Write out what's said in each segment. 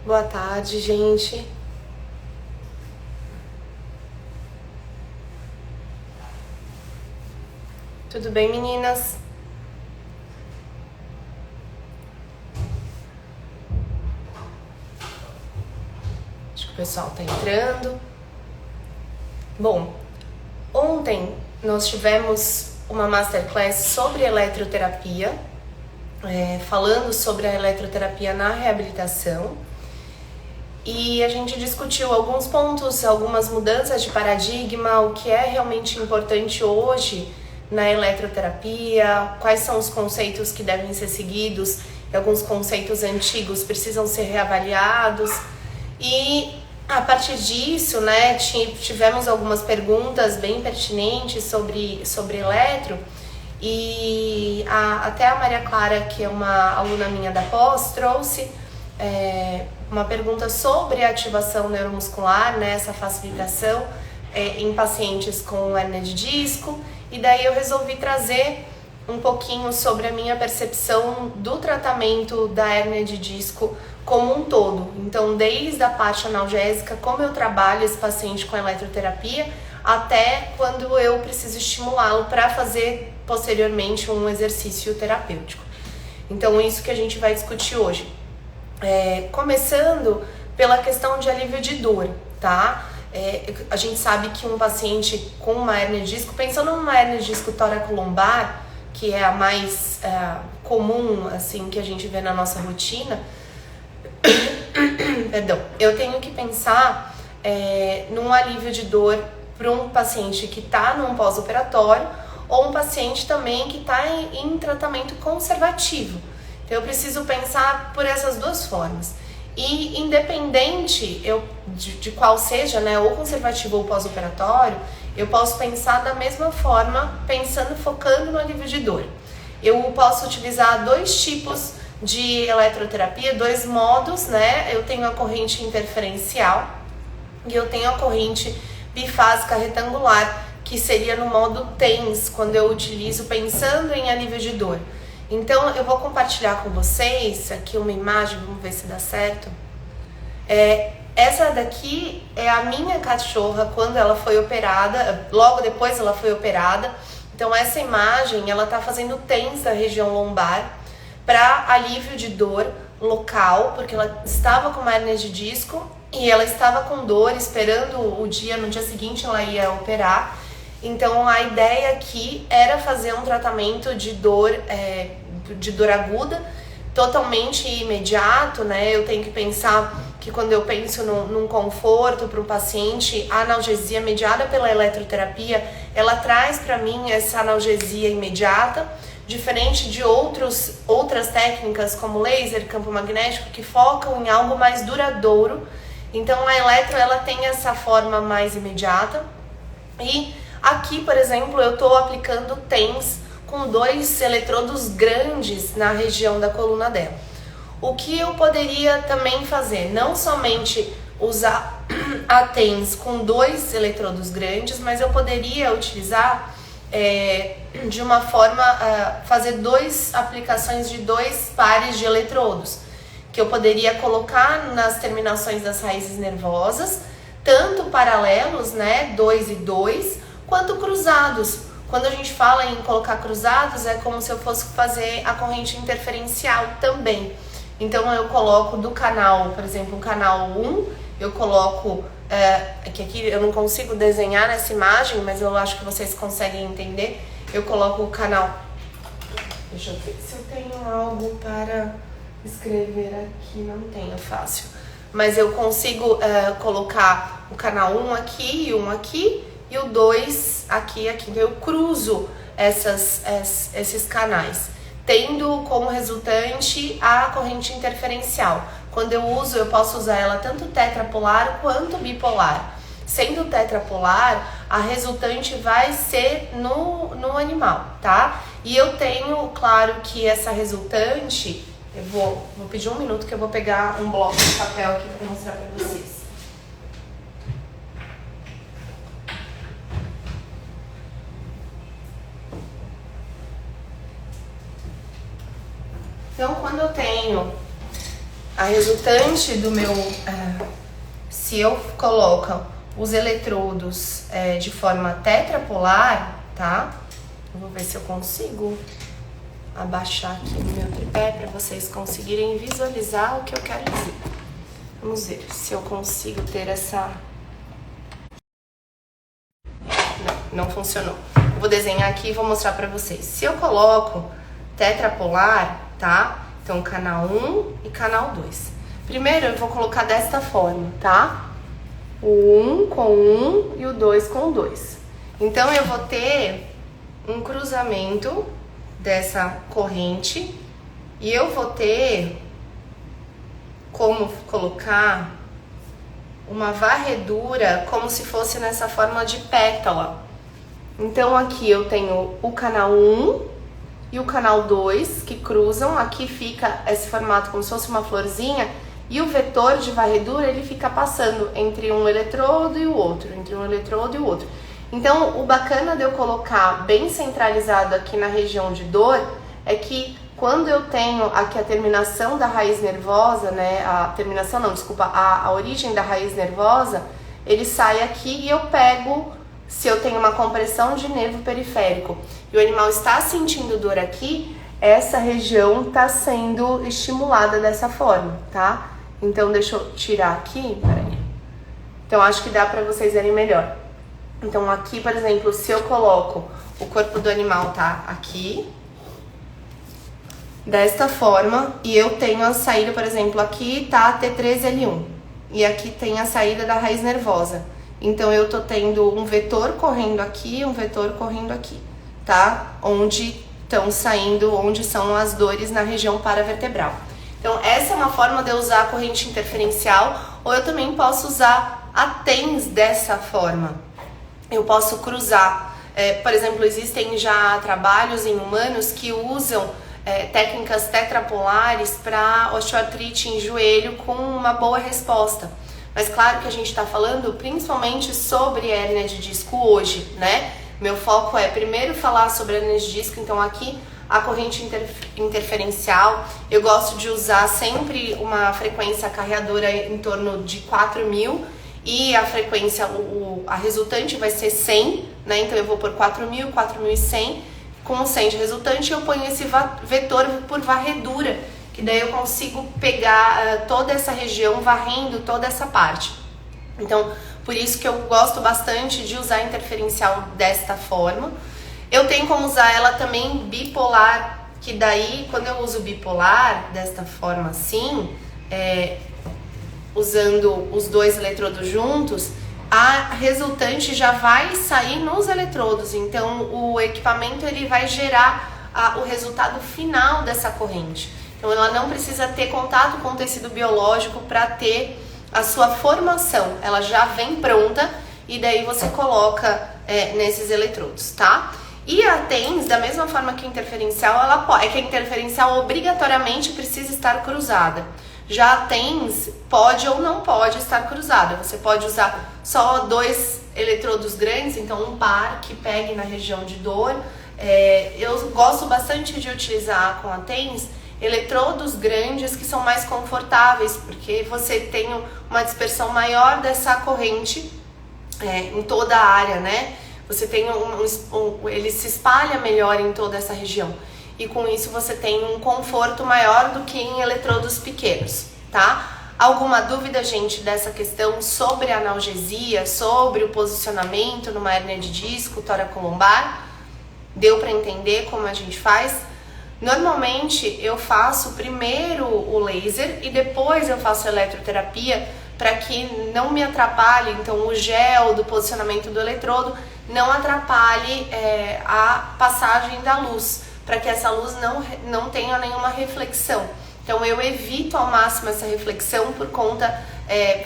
Boa tarde, gente. Tudo bem, meninas? Acho que o pessoal tá entrando. Bom, ontem nós tivemos uma masterclass sobre eletroterapia, falando sobre a eletroterapia na reabilitação. E a gente discutiu alguns pontos, algumas mudanças de paradigma, o que é realmente importante hoje na eletroterapia, quais são os conceitos que devem ser seguidos, e alguns conceitos antigos precisam ser reavaliados. E a partir disso, né, tivemos algumas perguntas bem pertinentes sobre eletro. E até a Maria Clara, que é uma aluna minha da pós, trouxe uma pergunta sobre a ativação neuromuscular, né, essa facilitação em pacientes com hérnia de disco, e daí eu resolvi trazer um pouquinho sobre a minha percepção do tratamento da hérnia de disco como um todo. Então, desde a parte analgésica, como eu trabalho esse paciente com eletroterapia, até quando eu preciso estimulá-lo para fazer posteriormente um exercício terapêutico. Então, isso que a gente vai discutir hoje. Começando pela questão de alívio de dor, tá? A gente sabe que um paciente com uma hérnia de disco, pensando numa hérnia de disco tóraco-lombar, que é a mais comum, assim, que a gente vê na nossa rotina, perdão, eu tenho que pensar num alívio de dor para um paciente que está num pós-operatório ou um paciente também que está em tratamento conservativo. Então eu preciso pensar por essas duas formas. E independente de qual seja, né, ou conservativo ou pós-operatório, eu posso pensar da mesma forma, focando no alívio de dor. Eu posso utilizar dois tipos de eletroterapia, dois modos, né? Eu tenho a corrente interferencial e eu tenho a corrente bifásica retangular, que seria no modo TENS, quando eu utilizo pensando em alívio de dor. Então, eu vou compartilhar com vocês aqui uma imagem, vamos ver se dá certo. Essa daqui é a minha cachorra quando ela foi operada, logo depois ela foi operada. Então, essa imagem, ela tá fazendo TENS da região lombar para alívio de dor local, porque ela estava com uma hérnia de disco e ela estava com dor, esperando no dia seguinte ela ia operar. Então, a ideia aqui era fazer um tratamento de dor aguda, totalmente imediato, né? Eu tenho que pensar que quando eu penso num conforto para o paciente, a analgesia mediada pela eletroterapia, ela traz para mim essa analgesia imediata, diferente de outras técnicas como laser, campo magnético, que focam em algo mais duradouro. Então, a eletro, ela tem essa forma mais imediata. E aqui, por exemplo, eu estou aplicando TENS com 2 eletrodos grandes na região da coluna dela. O que eu poderia também fazer? Não somente usar a TENS com 2 eletrodos grandes, mas eu poderia utilizar de uma forma, fazer 2 aplicações de 2 pares de eletrodos, que eu poderia colocar nas terminações das raízes nervosas, tanto paralelos, né, 2 e 2, quanto cruzados. Quando a gente fala em colocar cruzados, é como se eu fosse fazer a corrente interferencial também. Então eu coloco do canal, por exemplo, o canal 1, eu coloco, que aqui eu não consigo desenhar nessa imagem, mas eu acho que vocês conseguem entender. Eu coloco o canal, deixa eu ver se eu tenho algo para escrever aqui, não tenho fácil. Mas eu consigo colocar o canal 1 aqui e 1 aqui, e o 2 aqui. Então eu cruzo esses canais, tendo como resultante a corrente interferencial. Quando eu uso, eu posso usar ela tanto tetrapolar quanto bipolar. Sendo tetrapolar, a resultante vai ser no animal, tá? E eu tenho, claro que essa resultante, eu vou pedir um minuto que eu vou pegar um bloco de papel aqui para mostrar para vocês. Então, quando eu tenho A resultante do meu... se eu coloco os eletrodos de forma tetrapolar, tá? Eu vou ver se eu consigo abaixar aqui no meu tripé para vocês conseguirem visualizar o que eu quero dizer. Vamos ver se eu consigo ter essa... Não funcionou. Eu vou desenhar aqui e vou mostrar para vocês. Se eu coloco tetrapolar, tá? Então, canal 1 e canal 2. Primeiro, eu vou colocar desta forma, tá? O 1 com 1 e o 2 com 2. Então, eu vou ter um cruzamento dessa corrente e eu vou ter como colocar uma varredura como se fosse nessa forma de pétala. Então, aqui eu tenho o canal 1 e o canal 2 que cruzam, aqui fica esse formato como se fosse uma florzinha, e o vetor de varredura ele fica passando entre um eletrodo e o outro, entre um eletrodo e o outro. Então, o bacana de eu colocar bem centralizado aqui na região de dor é que quando eu tenho aqui a terminação da raiz nervosa, né, a origem da raiz nervosa, ele sai aqui e eu pego, se eu tenho uma compressão de nervo periférico e o animal está sentindo dor aqui, essa região está sendo estimulada dessa forma, tá? Então, deixa eu tirar aqui, peraí. Então, acho que dá para vocês verem melhor. Então, aqui, por exemplo, se eu coloco o corpo do animal, tá aqui, desta forma, e eu tenho a saída, por exemplo, aqui tá T3L1, e aqui tem a saída da raiz nervosa. Então, eu tô tendo um vetor correndo aqui, um vetor correndo aqui, tá? Onde estão saindo, onde são as dores na região paravertebral. Então, essa é uma forma de eu usar a corrente interferencial, ou eu também posso usar a TENS dessa forma. Eu posso cruzar, por exemplo, existem já trabalhos em humanos que usam técnicas tetrapolares para osteoartrite em joelho com uma boa resposta. Mas claro que a gente está falando principalmente sobre hérnia de disco hoje, né? Meu foco é primeiro falar sobre hérnia de disco, então aqui a corrente interferencial, eu gosto de usar sempre uma frequência acarreadora em torno de 4.000 e a frequência, a resultante vai ser 100, né? Então eu vou por 4.000, 4.100, com 100 de resultante eu ponho esse vetor por varredura, que daí eu consigo pegar toda essa região varrendo toda essa parte. Então, por isso que eu gosto bastante de usar a interferencial desta forma. Eu tenho como usar ela também bipolar, que daí, quando eu uso bipolar, desta forma assim, usando os dois eletrodos juntos, a resultante já vai sair nos eletrodos. Então, o equipamento ele vai gerar o resultado final dessa corrente. Então, ela não precisa ter contato com o tecido biológico para ter a sua formação. Ela já vem pronta e daí você coloca nesses eletrodos, tá? E a TENS, da mesma forma que a interferencial, que a interferencial obrigatoriamente precisa estar cruzada. Já a TENS pode ou não pode estar cruzada. Você pode usar só dois eletrodos grandes, então um par que pegue na região de dor. Eu gosto bastante de utilizar com a TENS eletrodos grandes que são mais confortáveis, porque você tem uma dispersão maior dessa corrente em toda a área, né? Você tem ele se espalha melhor em toda essa região. E com isso você tem um conforto maior do que em eletrodos pequenos, tá? Alguma dúvida, gente, dessa questão sobre a analgesia, sobre o posicionamento numa hérnia de disco, toracolombar? Deu para entender como a gente faz? Normalmente eu faço primeiro o laser e depois eu faço a eletroterapia para que não me atrapalhe, então o gel do posicionamento do eletrodo não atrapalhe a passagem da luz, para que essa luz não tenha nenhuma reflexão. Então eu evito ao máximo essa reflexão por conta,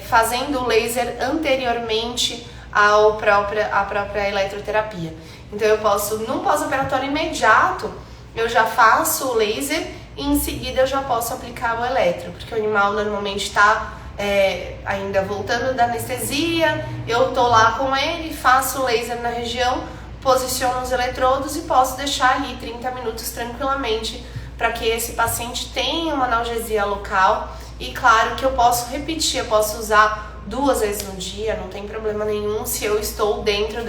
fazendo o laser anteriormente à própria eletroterapia. Então eu posso, num pós-operatório imediato, eu já faço o laser e em seguida eu já posso aplicar o eletro, porque o animal normalmente está ainda voltando da anestesia, eu tô lá com ele, faço o laser na região, posiciono os eletrodos e posso deixar ali 30 minutos tranquilamente para que esse paciente tenha uma analgesia local E claro que eu posso repetir, eu posso usar 2 vezes no dia, não tem problema nenhum se eu estou dentro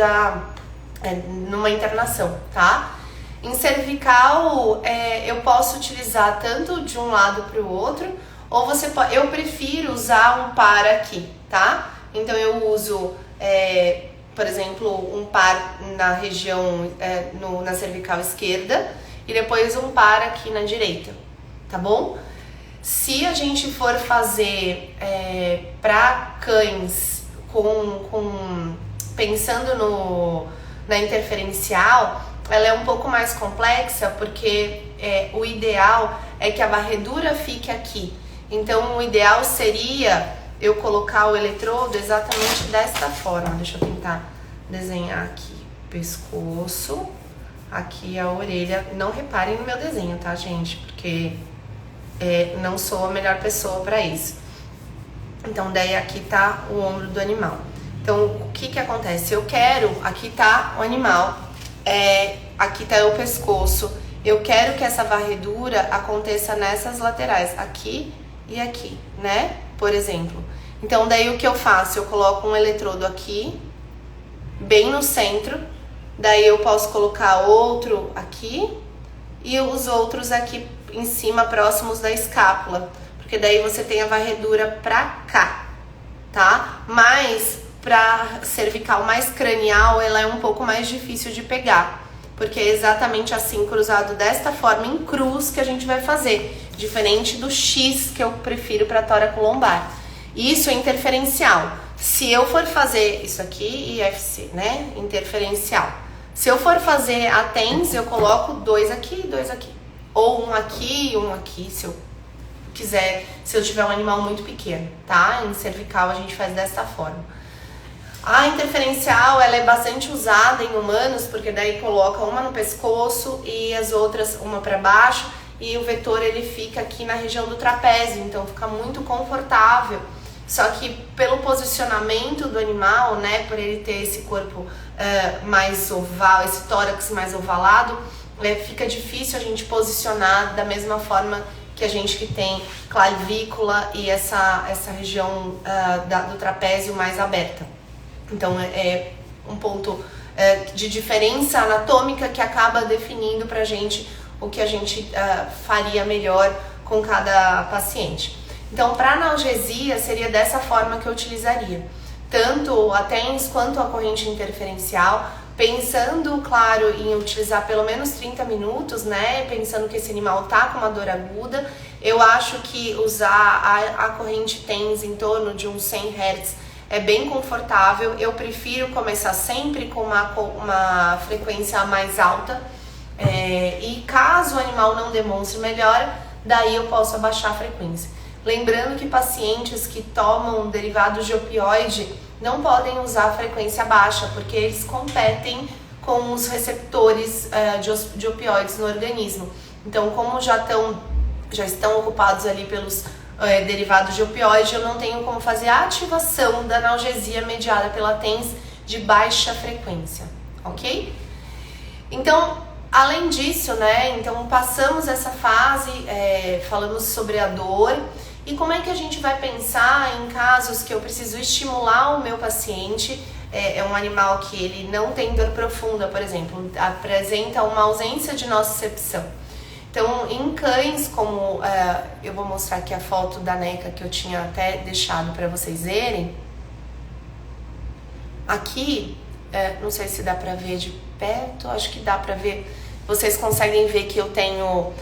numa internação, tá? Em cervical, eu posso utilizar tanto de um lado para o outro, ou eu prefiro usar um par aqui, tá? Então eu uso, por exemplo, um par na região, na cervical esquerda, e depois um par aqui na direita, tá bom? Se a gente for fazer para cães pensando na interferencial, ela é um pouco mais complexa, porque o ideal é que a varredura fique aqui. Então, o ideal seria eu colocar o eletrodo exatamente desta forma. Deixa eu tentar desenhar aqui o pescoço, aqui a orelha. Não reparem no meu desenho, tá, gente? Porque não sou a melhor pessoa para isso. Então, daí aqui tá o ombro do animal. Então, o que acontece? Aqui tá o animal, aqui tá o pescoço. Eu quero que essa varredura aconteça nessas laterais, aqui e aqui, né? Por exemplo. Então, daí o que eu faço? Eu coloco um eletrodo aqui, bem no centro. Daí eu posso colocar outro aqui e os outros aqui em cima, próximos da escápula. Porque daí você tem a varredura pra cá, tá? Mas pra cervical mais cranial, ela é um pouco mais difícil de pegar. Porque é exatamente assim, cruzado desta forma, em cruz, que a gente vai fazer. Diferente do X que eu prefiro para tóraco-lombar. Isso é interferencial. Se eu for fazer isso aqui, IFC, né? Interferencial. Se eu for fazer a TENS, eu coloco 2 aqui e 2 aqui. Ou um aqui e um aqui, se eu quiser, se eu tiver um animal muito pequeno, tá? Em cervical a gente faz dessa forma. A interferencial, ela é bastante usada em humanos, porque daí coloca uma no pescoço e as outras uma para baixo, e o vetor ele fica aqui na região do trapézio, então fica muito confortável. Só que pelo posicionamento do animal, né, por ele ter esse corpo mais oval, esse tórax mais ovalado, fica difícil a gente posicionar da mesma forma que a gente que tem clavícula e essa região do trapézio mais aberta. Então é um ponto de diferença anatômica que acaba definindo pra gente o que a gente faria melhor com cada paciente. Então, para analgesia, seria dessa forma que eu utilizaria. Tanto a TENS quanto a corrente interferencial, pensando, claro, em utilizar pelo menos 30 minutos, né? Pensando que esse animal tá com uma dor aguda. Eu acho que usar a corrente TENS em torno de uns 100 Hz é bem confortável. Eu prefiro começar sempre com uma frequência mais alta. E caso o animal não demonstre melhora, daí eu posso abaixar a frequência. Lembrando que pacientes que tomam derivados de opioide não podem usar a frequência baixa, porque eles competem com os receptores de opioides no organismo. Então, como já estão ocupados ali pelos derivados de opioide, eu não tenho como fazer a ativação da analgesia mediada pela TENS de baixa frequência, ok? Então, além disso, né, então passamos essa fase, falamos sobre a dor. E como é que a gente vai pensar em casos que eu preciso estimular o meu paciente? É um animal que ele não tem dor profunda, por exemplo, apresenta uma ausência de nocicepção. Então, em cães, como eu vou mostrar aqui a foto da NECA que eu tinha até deixado para vocês verem. Aqui, não sei se dá para ver de perto, acho que dá para ver. Vocês conseguem ver que eu tenho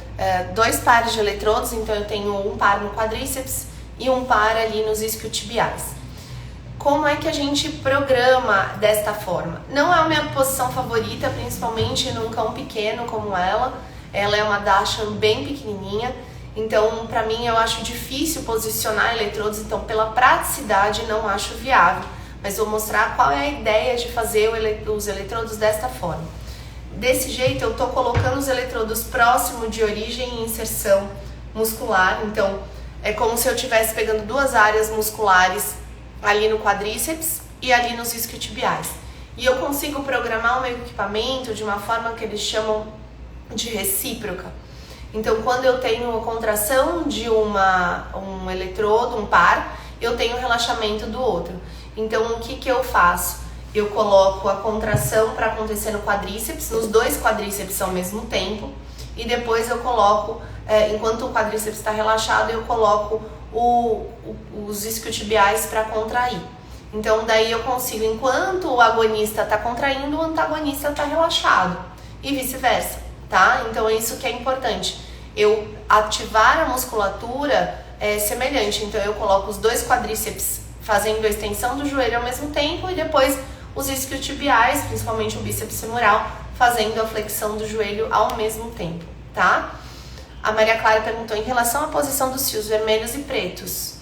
2 pares de eletrodos, então eu tenho um par no quadríceps e um par ali nos isquiotibiais. Como é que a gente programa desta forma? Não é a minha posição favorita, principalmente num cão pequeno como ela. Ela é uma Dachshund bem pequenininha, então para mim eu acho difícil posicionar eletrodos, então pela praticidade não acho viável. Mas vou mostrar qual é a ideia de fazer os eletrodos desta forma. Desse jeito eu tô colocando os eletrodos próximo de origem e inserção muscular, então é como se eu estivesse pegando 2 áreas musculares ali no quadríceps e ali nos isquiotibiais. E eu consigo programar o meu equipamento de uma forma que eles chamam de recíproca. Então, quando eu tenho a contração de um eletrodo, um par, eu tenho o relaxamento do outro. Então, o que eu faço? Eu coloco a contração para acontecer no quadríceps, nos dois quadríceps ao mesmo tempo, e depois eu coloco, enquanto o quadríceps está relaxado, eu coloco os isquiotibiais para contrair. Então, daí eu consigo, enquanto o agonista está contraindo, o antagonista está relaxado, e vice-versa, tá? Então, é isso que é importante. Eu ativar a musculatura é semelhante, então eu coloco os dois quadríceps fazendo a extensão do joelho ao mesmo tempo e depois os isquiotibiais, principalmente o bíceps femoral, fazendo a flexão do joelho ao mesmo tempo, tá? A Maria Clara perguntou em relação à posição dos fios vermelhos e pretos.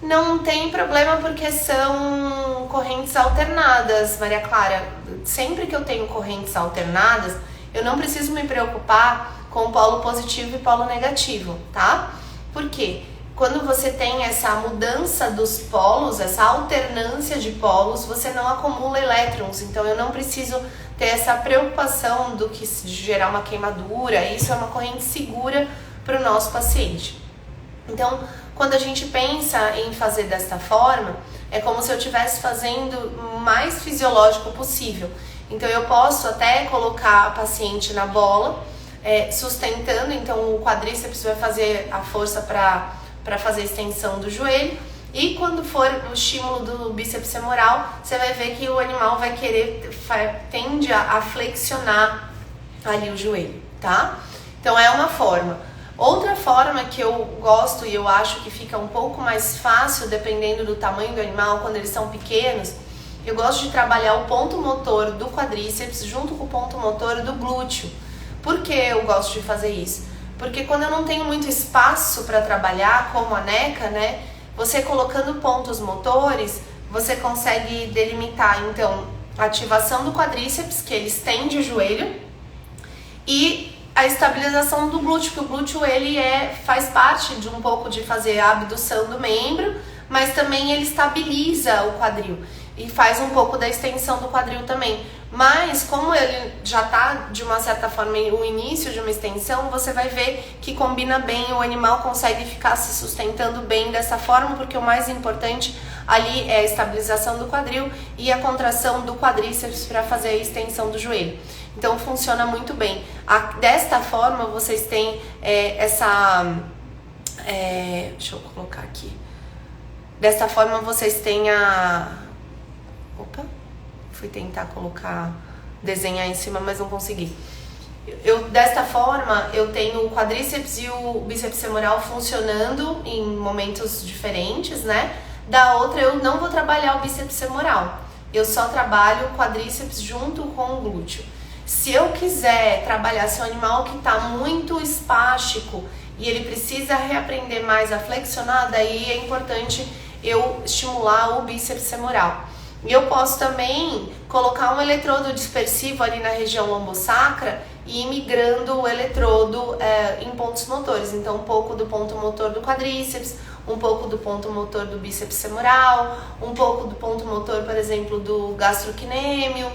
Não tem problema porque são correntes alternadas, Maria Clara. Sempre que eu tenho correntes alternadas, eu não preciso me preocupar com o polo positivo e polo negativo, tá? Por quê? Quando você tem essa mudança dos polos, essa alternância de polos, você não acumula elétrons. Então eu não preciso ter essa preocupação do que gerar uma queimadura. Isso é uma corrente segura para o nosso paciente. Então, quando a gente pensa em fazer desta forma, é como se eu estivesse fazendo o mais fisiológico possível. Então eu posso até colocar a paciente na bola, sustentando, então o quadríceps vai fazer a força para fazer a extensão do joelho, e quando for o estímulo do bíceps femoral, você vai ver que o animal vai querer, tende a flexionar ali o joelho, tá? Então é uma forma. Outra forma que eu gosto e eu acho que fica um pouco mais fácil, dependendo do tamanho do animal, quando eles são pequenos, eu gosto de trabalhar o ponto motor do quadríceps junto com o ponto motor do glúteo. Por que eu gosto de fazer isso? Porque quando eu não tenho muito espaço para trabalhar, como a NECA, né? Você colocando pontos motores, você consegue delimitar, então, a ativação do quadríceps, que ele estende o joelho, e a estabilização do glúteo, que o glúteo ele faz parte de um pouco de fazer a abdução do membro, mas também ele estabiliza o quadril e faz um pouco da extensão do quadril também. Mas como ele já está, de uma certa forma, o início de uma extensão, você vai ver que combina bem, o animal consegue ficar se sustentando bem dessa forma, porque o mais importante ali é a estabilização do quadril e a contração do quadríceps para fazer a extensão do joelho. Então funciona muito bem. Desta forma vocês têm deixa eu colocar aqui. Desta forma vocês têm fui tentar desenhar em cima, mas não consegui. Desta forma, eu tenho o quadríceps e o bíceps femoral funcionando em momentos diferentes, né? Da outra, eu não vou trabalhar o bíceps femoral. Eu só trabalho o quadríceps junto com o glúteo. Se eu quiser trabalhar se é um animal que está muito espástico e ele precisa reaprender mais a flexionar, daí é importante eu estimular o bíceps femoral. E eu posso também colocar um eletrodo dispersivo ali na região lombosacra e ir migrando o eletrodo em pontos motores. Então, um pouco do ponto motor do quadríceps, um pouco do ponto motor do bíceps femoral, um pouco do ponto motor, por exemplo, do gastrocnêmio,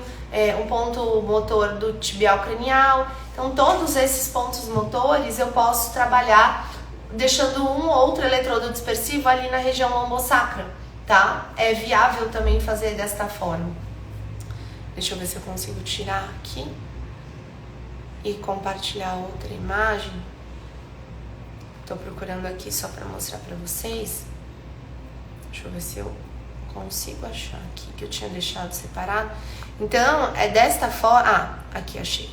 um ponto motor do tibial cranial. Então, todos esses pontos motores eu posso trabalhar deixando um ou outro eletrodo dispersivo ali na região lombosacra. Tá? É viável também fazer desta forma. Deixa eu ver se eu consigo tirar aqui e compartilhar outra imagem. Tô procurando aqui só para mostrar para vocês. Deixa eu ver se eu consigo achar aqui, que eu tinha deixado separado. Então, é desta forma... aqui achei.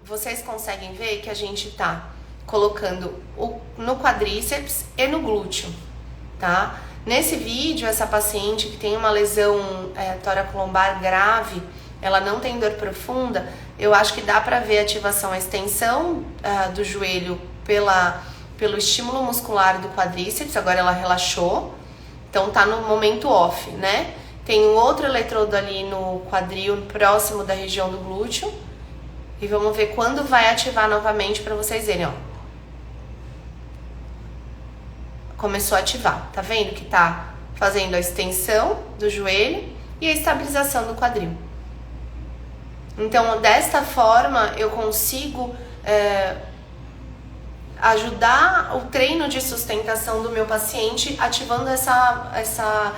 Vocês conseguem ver que a gente tá colocando no quadríceps e no glúteo. Tá? Nesse vídeo, essa paciente que tem uma lesão toracolombar grave, ela não tem dor profunda, eu acho que dá pra ver a ativação, a extensão do joelho pelo estímulo muscular do quadríceps. Agora ela relaxou, então tá no momento off, né? Tem um outro eletrodo ali no quadril, próximo da região do glúteo, e vamos ver quando vai ativar novamente pra vocês verem, ó. Começou a ativar, tá vendo que tá fazendo a extensão do joelho e a estabilização do quadril. Então, desta forma, eu consigo ajudar o treino de sustentação do meu paciente, ativando essa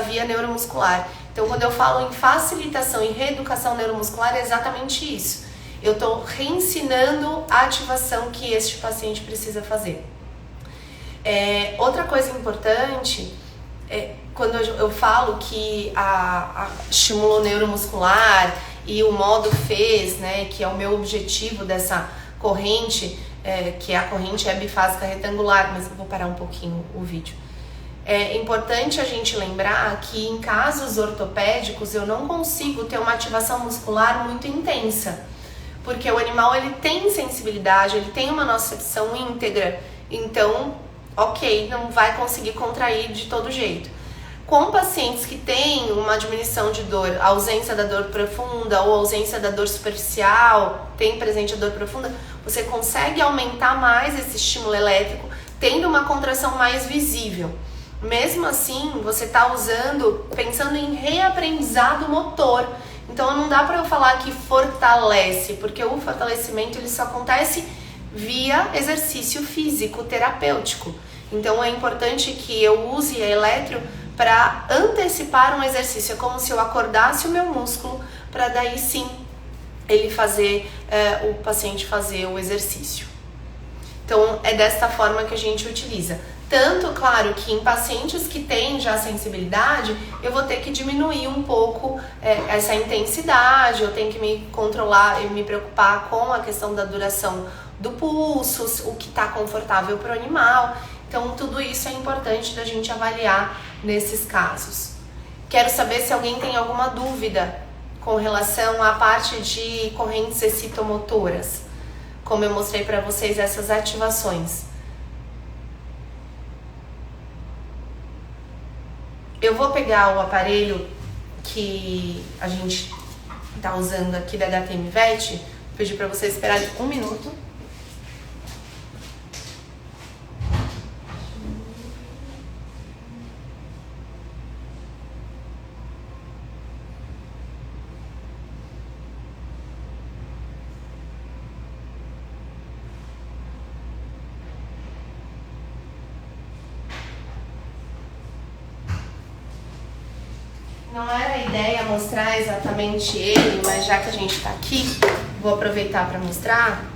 via neuromuscular. Então, quando eu falo em facilitação e reeducação neuromuscular, é exatamente isso. Eu estou reensinando a ativação que este paciente precisa fazer. Outra coisa importante quando eu falo que a estímulo neuromuscular e o modo FES, né, que é o meu objetivo dessa corrente, que é a corrente bifásica retangular, mas eu vou parar um pouquinho o vídeo. É importante a gente lembrar que em casos ortopédicos eu não consigo ter uma ativação muscular muito intensa, porque o animal ele tem sensibilidade, ele tem uma nocicepção íntegra, então, ok, não vai conseguir contrair de todo jeito. Com pacientes que têm uma diminuição de dor, ausência da dor profunda ou ausência da dor superficial, tem presente a dor profunda, você consegue aumentar mais esse estímulo elétrico, tendo uma contração mais visível. Mesmo assim, você está pensando em reaprendizado motor. Então não dá para eu falar que fortalece, porque o fortalecimento ele só acontece via exercício físico terapêutico. Então é importante que eu use a eletro para antecipar um exercício. É como se eu acordasse o meu músculo para daí sim ele fazer, o paciente fazer o exercício. Então é desta forma que a gente utiliza. Tanto, claro, que em pacientes que têm já sensibilidade, eu vou ter que diminuir um pouco essa intensidade, eu tenho que me controlar e me preocupar com a questão da duração do pulso, o que está confortável para o animal. Então, tudo isso é importante da gente avaliar nesses casos. Quero saber se alguém tem alguma dúvida com relação à parte de correntes excitomotoras, como eu mostrei para vocês essas ativações. Eu vou pegar o aparelho que a gente está usando aqui da HTM Vet, vou pedir para vocês esperarem um minuto. Não era a ideia mostrar exatamente ele, mas já que a gente está aqui, vou aproveitar para mostrar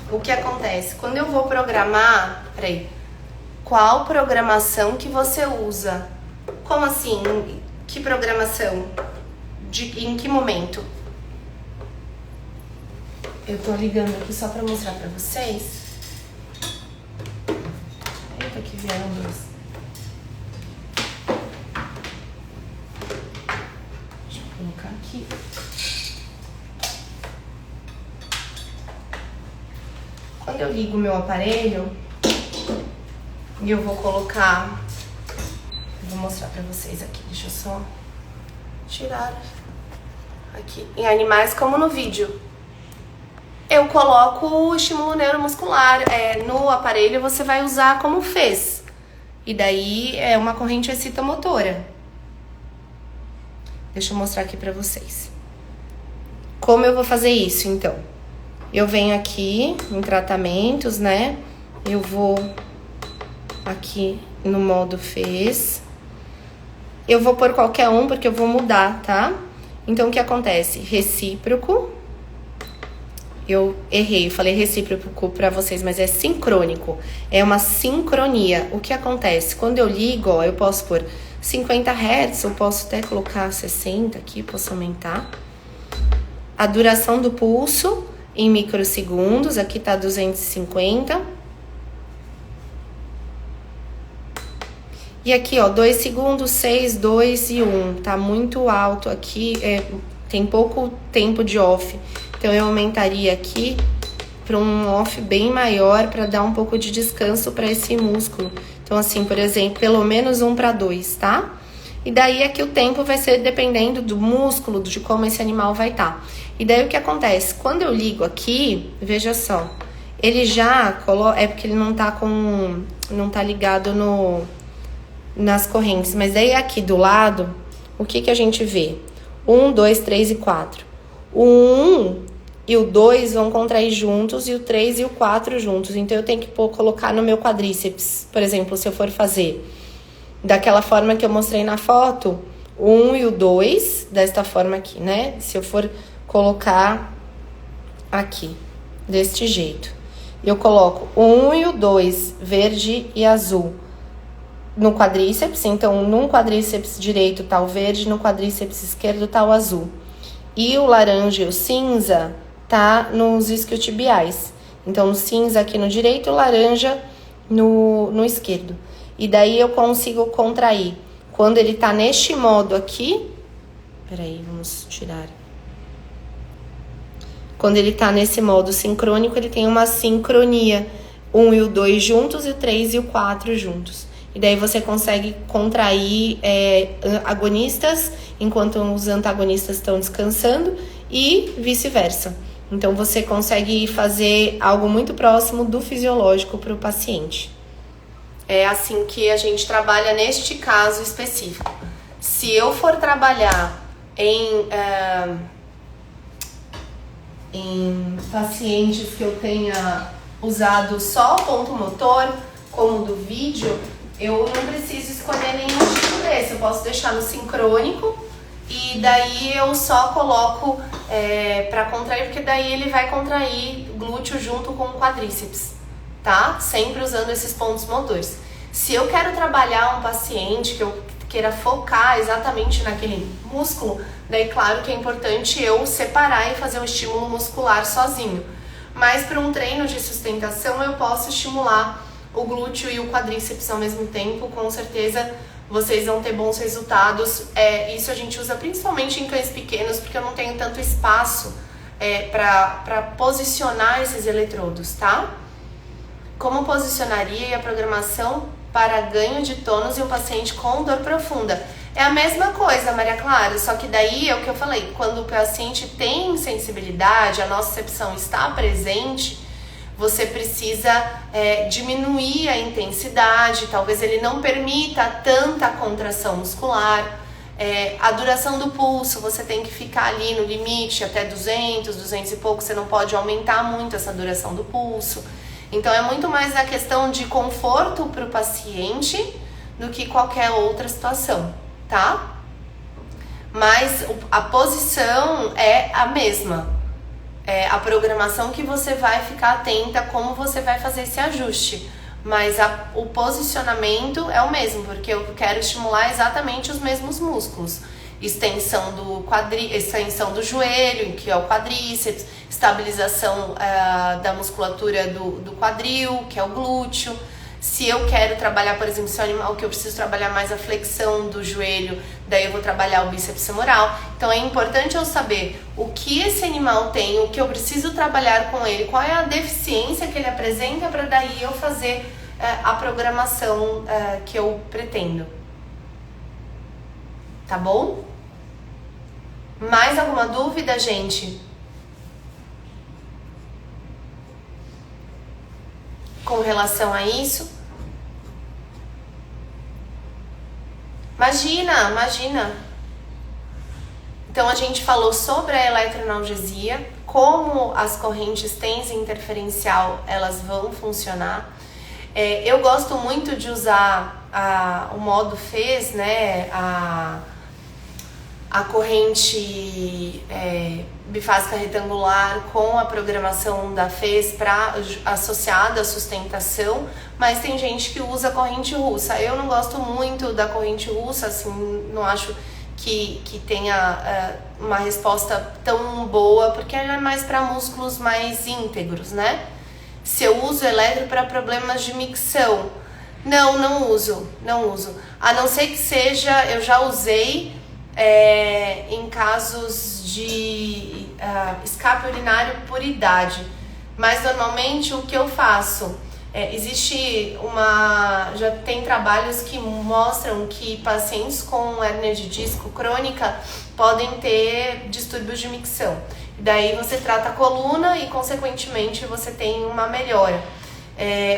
o que acontece. Quando eu vou programar, qual programação que você usa? Como assim? Que programação? Em que momento? Eu tô ligando aqui só para mostrar para vocês. Eita, que vieram dois. Colocar aqui. Quando eu ligo o meu aparelho e eu vou colocar, vou mostrar pra vocês aqui, deixa eu só tirar aqui, em animais como no vídeo, eu coloco o estímulo neuromuscular, no aparelho você vai usar como FES, e daí é uma corrente excitomotora. Deixa eu mostrar aqui pra vocês. Como eu vou fazer isso, então? Eu venho aqui em tratamentos, né? Eu vou aqui no modo FES. Eu vou por qualquer um, porque eu vou mudar, tá? Então, o que acontece? Recíproco. Eu errei, eu falei recíproco pra vocês, mas é sincrônico. É uma sincronia. O que acontece? Quando eu ligo, ó, eu posso pôr 50 Hz, eu posso até colocar 60 aqui, posso aumentar. A duração do pulso em microsegundos, aqui tá 250. E aqui, ó, 2 segundos, 6, 2 e 1. Tá muito alto aqui, tem pouco tempo de off. Então, eu aumentaria aqui para um off bem maior, para dar um pouco de descanso para esse músculo. Então, assim, por exemplo, pelo menos 1:2, tá? E daí aqui o tempo vai ser dependendo do músculo, de como esse animal vai estar. E daí o que acontece? Quando eu ligo aqui, veja só, ele já coloca, é porque ele não tá ligado nas correntes, mas daí aqui do lado, o que a gente vê? 1, 2, 3 e 4. O 1 e o 2 vão contrair juntos, e o 3 e o 4 juntos. Então, eu tenho que colocar no meu quadríceps. Por exemplo, se eu for fazer daquela forma que eu mostrei na foto, o 1 e o 2, desta forma aqui, né? Se eu for colocar aqui, deste jeito. Eu coloco o 1 e o 2, verde e azul, no quadríceps. Então, num quadríceps direito tá o verde, no quadríceps esquerdo tá o azul. E o laranja e o cinza tá nos isquiotibiais. Então, o cinza aqui no direito, o laranja no esquerdo. E daí eu consigo contrair. Quando ele tá neste modo aqui... Peraí, vamos tirar. Quando ele tá nesse modo sincrônico, ele tem uma sincronia. 1 e o 2 juntos, e o 3 e o 4 juntos. E daí você consegue contrair agonistas enquanto os antagonistas estão descansando e vice-versa. Então, você consegue fazer algo muito próximo do fisiológico para o paciente. É assim que a gente trabalha neste caso específico. Se eu for trabalhar em pacientes que eu tenha usado só ponto motor, como do vídeo, eu não preciso escolher nenhum tipo desse. Eu posso deixar no sincrônico e daí eu só coloco para contrair, porque daí ele vai contrair glúteo junto com o quadríceps, tá? Sempre usando esses pontos motores. Se eu quero trabalhar um paciente que eu queira focar exatamente naquele músculo, daí claro que é importante eu separar e fazer um estímulo muscular sozinho. Mas para um treino de sustentação eu posso estimular o glúteo e o quadríceps ao mesmo tempo. Com certeza vocês vão ter bons resultados. Isso a gente usa principalmente em cães pequenos, porque eu não tenho tanto espaço para posicionar esses eletrodos, tá? Como posicionaria e a programação para ganho de tônus em um paciente com dor profunda? É a mesma coisa, Maria Clara, só que daí é o que eu falei, quando o paciente tem sensibilidade, a nocicepção está presente, você precisa diminuir a intensidade, talvez ele não permita tanta contração muscular. A duração do pulso, você tem que ficar ali no limite, até 200, 200 e pouco, você não pode aumentar muito essa duração do pulso. Então, é muito mais a questão de conforto para o paciente do que qualquer outra situação, tá? Mas a posição é a mesma. A programação que você vai ficar atenta, como você vai fazer esse ajuste. Mas o posicionamento é o mesmo, porque eu quero estimular exatamente os mesmos músculos. Extensão do joelho, que é o quadríceps, estabilização da musculatura do quadril, que é o glúteo. Se eu quero trabalhar, por exemplo, se é um animal que eu preciso trabalhar mais a flexão do joelho, daí eu vou trabalhar o bíceps femoral. Então é importante eu saber o que esse animal tem, o que eu preciso trabalhar com ele, qual é a deficiência que ele apresenta, para daí eu fazer a programação que eu pretendo. Tá bom? Mais alguma dúvida, gente? Com relação a isso? Imagina! Então a gente falou sobre a eletroanalgesia, como as correntes TENS interferencial elas vão funcionar. Eu gosto muito de usar o modo FES, né? A corrente bifásica retangular com a programação da FES associada à sustentação, mas tem gente que usa a corrente russa. Eu não gosto muito da corrente russa, assim, não acho que tenha uma resposta tão boa, porque ela é mais para músculos mais íntegros, né? Se eu uso eletro para problemas de micção, não uso. A não ser que seja, eu já usei em casos de escape urinário por idade, mas normalmente o que eu faço, já tem trabalhos que mostram que pacientes com hérnia de disco crônica podem ter distúrbios de micção. Daí você trata a coluna e consequentemente você tem uma melhora.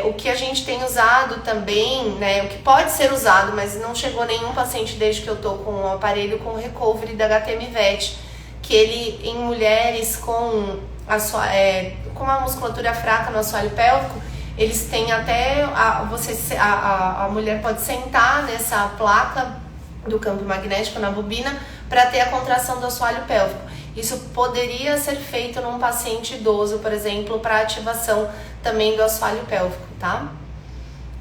O que a gente tem usado também, né, o que pode ser usado, mas não chegou nenhum paciente desde que eu tô com o aparelho com recovery da HTMVET, que ele em mulheres com com a musculatura fraca no assoalho pélvico, eles têm até, a mulher pode sentar nessa placa do campo magnético na bobina para ter a contração do assoalho pélvico. Isso poderia ser feito num paciente idoso, por exemplo, para ativação também do assoalho pélvico, tá?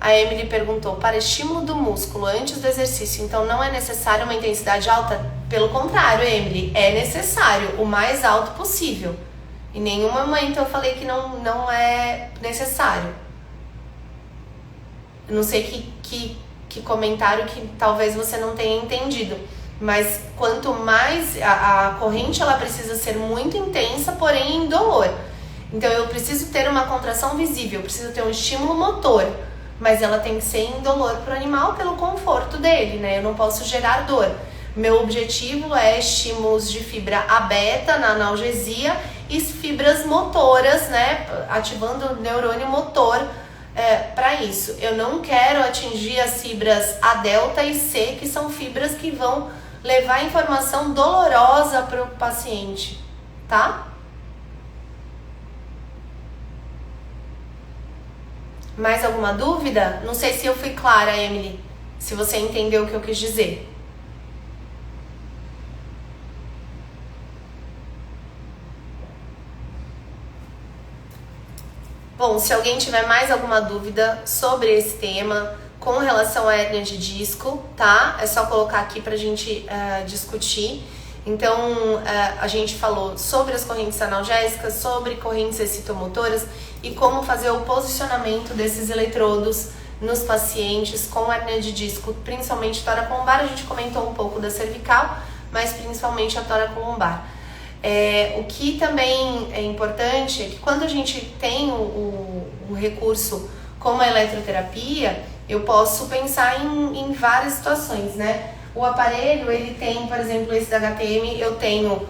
A Emily perguntou, para estímulo do músculo antes do exercício, então não é necessário uma intensidade alta? Pelo contrário, Emily, é necessário o mais alto possível. Em nenhum momento eu falei que não é necessário. Eu não sei que comentário que talvez você não tenha entendido. Mas quanto mais a corrente, ela precisa ser muito intensa, porém indolor. Então eu preciso ter uma contração visível, eu preciso ter um estímulo motor, mas ela tem que ser indolor para o animal pelo conforto dele, né? Eu não posso gerar dor. Meu objetivo é estímulos de fibra A beta na analgesia e fibras motoras, né? Ativando o neurônio motor para isso. Eu não quero atingir as fibras A delta e C, que são fibras que vão levar informação dolorosa para o paciente, tá? Mais alguma dúvida? Não sei se eu fui clara, Emily, se você entendeu o que eu quis dizer. Bom, se alguém tiver mais alguma dúvida sobre esse tema, com relação à hérnia de disco, tá? É só colocar aqui pra gente discutir. Então, a gente falou sobre as correntes analgésicas, sobre correntes excitomotoras e como fazer o posicionamento desses eletrodos nos pacientes com hérnia de disco, principalmente toracolombar. A gente comentou um pouco da cervical, mas principalmente a toracolombar. O que também é importante é que quando a gente tem o recurso como a eletroterapia, eu posso pensar em várias situações, né? O aparelho, ele tem, por exemplo, esse da HTM, eu tenho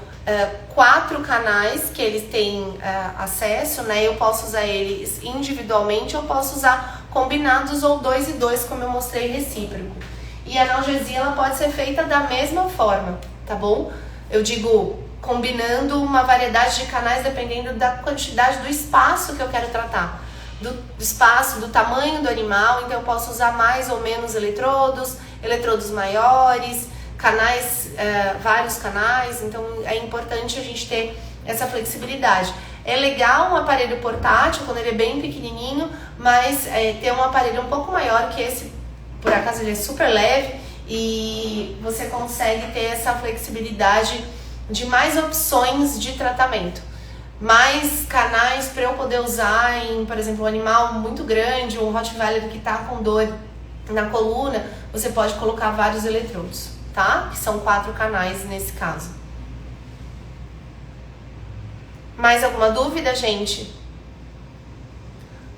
4 canais que eles têm acesso, né? Eu posso usar eles individualmente, eu posso usar combinados ou 2 e 2, como eu mostrei, recíproco. E a analgesia, ela pode ser feita da mesma forma, tá bom? Eu digo, combinando uma variedade de canais dependendo da quantidade do espaço que eu quero tratar. Do espaço, do tamanho do animal, então eu posso usar mais ou menos eletrodos maiores, canais, vários canais, então é importante a gente ter essa flexibilidade. É legal um aparelho portátil quando ele é bem pequenininho, mas ter um aparelho um pouco maior que esse, por acaso ele é super leve e você consegue ter essa flexibilidade de mais opções de tratamento. Mais canais para eu poder usar em, por exemplo, um animal muito grande, um Rottweiler que está com dor na coluna, você pode colocar vários eletrodos, tá? Que são 4 canais nesse caso. Mais alguma dúvida, gente?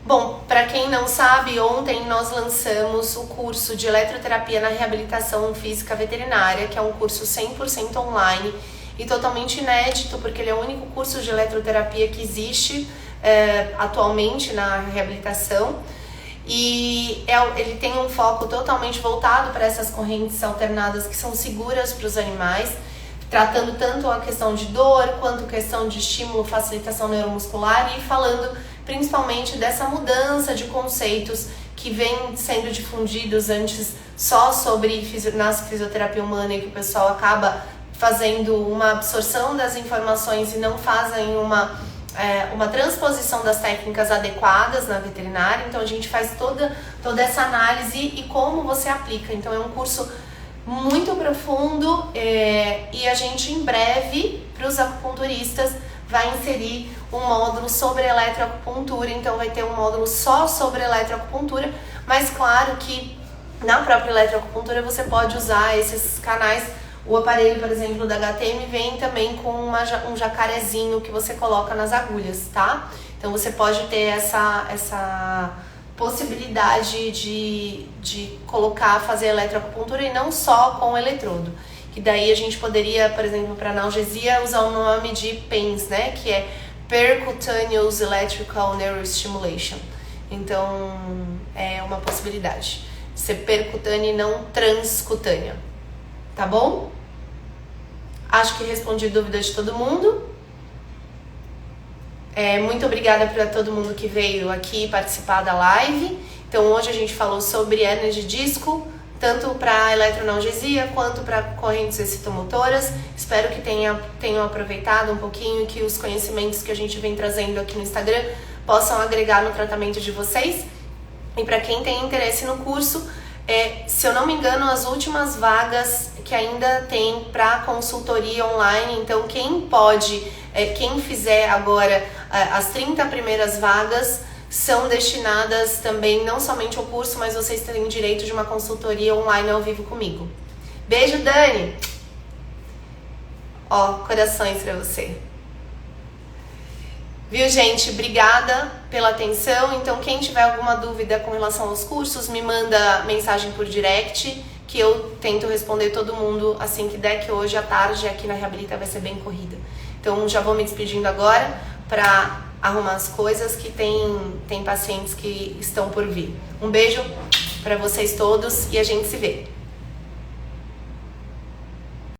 Bom, para quem não sabe, ontem nós lançamos o curso de eletroterapia na reabilitação física veterinária, que é um curso 100% online e totalmente inédito, porque ele é o único curso de eletroterapia que existe atualmente na reabilitação. E ele tem um foco totalmente voltado para essas correntes alternadas que são seguras para os animais, tratando tanto a questão de dor, quanto a questão de estímulo, facilitação neuromuscular e falando principalmente dessa mudança de conceitos que vem sendo difundidos antes só sobre na fisioterapia humana e que o pessoal acaba fazendo uma absorção das informações e não fazem uma transposição das técnicas adequadas na veterinária. Então a gente faz toda essa análise e como você aplica. Então é um curso muito profundo e a gente em breve, para os acupunturistas, vai inserir um módulo sobre eletroacupuntura. Então vai ter um módulo só sobre eletroacupuntura, mas claro que na própria eletroacupuntura você pode usar esses canais. O aparelho, por exemplo, da HTM vem também com um jacarezinho que você coloca nas agulhas, tá? Então você pode ter essa possibilidade de fazer eletroacupuntura e não só com eletrodo. Que daí a gente poderia, por exemplo, para analgesia, usar o nome de PENS, né? Que é Percutaneous Electrical Neurostimulation. Então é uma possibilidade de ser percutânea e não transcutânea. Tá bom? Acho que respondi dúvidas de todo mundo. Muito obrigada para todo mundo que veio aqui participar da live. Então hoje a gente falou sobre hérnia de disco, tanto para eletroanalgesia quanto para correntes excitomotoras. Espero que tenham aproveitado um pouquinho, que os conhecimentos que a gente vem trazendo aqui no Instagram possam agregar no tratamento de vocês. E para quem tem interesse no curso, se eu não me engano, as últimas vagas que ainda tem para consultoria online. Então quem fizer agora as 30 primeiras vagas são destinadas também não somente ao curso, mas vocês têm direito de uma consultoria online ao vivo comigo. Beijo, Dani! Ó, corações pra você. Viu, gente? Obrigada pela atenção. Então, quem tiver alguma dúvida com relação aos cursos, me manda mensagem por direct, que eu tento responder todo mundo assim que der, que hoje à tarde aqui na Reabilita vai ser bem corrida. Então, já vou me despedindo agora para arrumar as coisas, que tem pacientes que estão por vir. Um beijo para vocês todos e a gente se vê.